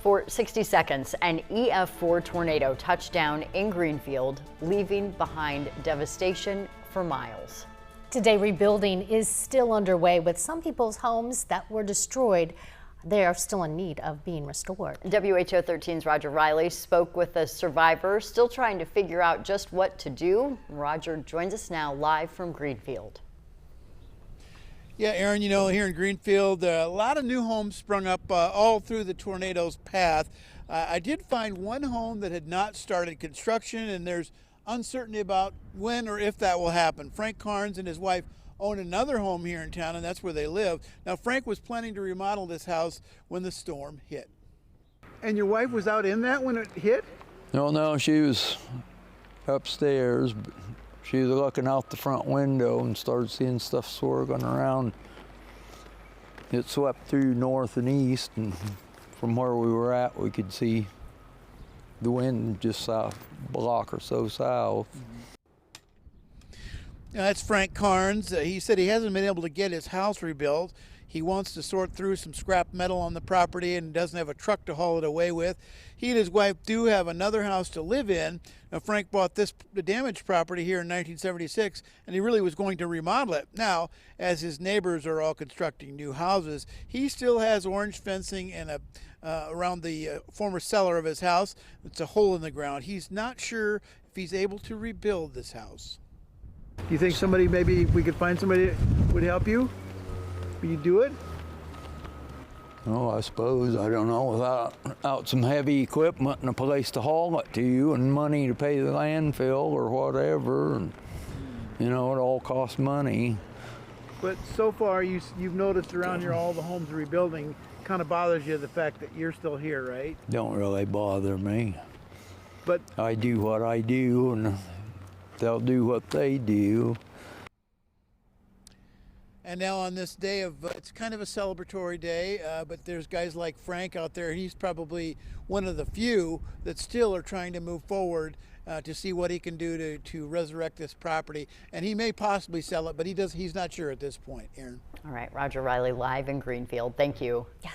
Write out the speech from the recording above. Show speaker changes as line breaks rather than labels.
For 60 seconds, an EF4 tornado touched down in Greenfield, leaving behind devastation for miles.
Today, rebuilding is still underway with some people's homes that were destroyed. They are still in need of being restored.
WHO 13's Roger Riley spoke with a survivor still trying to figure out just what to do. Roger joins us now live from Greenfield.
Yeah, Aaron, here in Greenfield, a lot of new homes sprung up all through the tornado's path. I did find one home that had not started construction, and there's uncertainty about when or if that will happen. Frank Carnes and his wife own another home here in town, and that's where they live. Now, Frank was planning to remodel this house when the storm hit. And your wife was out in that when it hit?
No, she was upstairs. She was looking out the front window and started seeing stuff swirling around. It swept through north and east, and from where we were at, we could see the wind just a block or so south.
Now, that's Frank Carnes. He said he hasn't been able to get his house rebuilt. He wants to sort through some scrap metal on the property and doesn't have a truck to haul it away with. He and his wife do have another house to live in. Now, Frank bought the damaged property here in 1976, and he really was going to remodel it. Now, as his neighbors are all constructing new houses, he still has orange fencing and around the former cellar of his house. It's a hole in the ground. He's not sure if he's able to rebuild this house. Do you think maybe we could find somebody that would help you? Will you do it?
Oh, I suppose. I don't know. Without some heavy equipment and a place to haul it to and money to pay the landfill or whatever, and it all costs money.
But so far, you've noticed around here all the homes are rebuilding. Kind of bothers you the fact that you're still here, right?
Don't really bother me.
But
I do what I do, and they'll do what they do.
And now on this day it's kind of a celebratory day, but there's guys like Frank out there. He's probably one of the few that still are trying to move forward to see what he can do to resurrect this property. And he may possibly sell it, but he's not sure at this point, Aaron.
All right, Roger Riley live in Greenfield. Thank you.
Yes.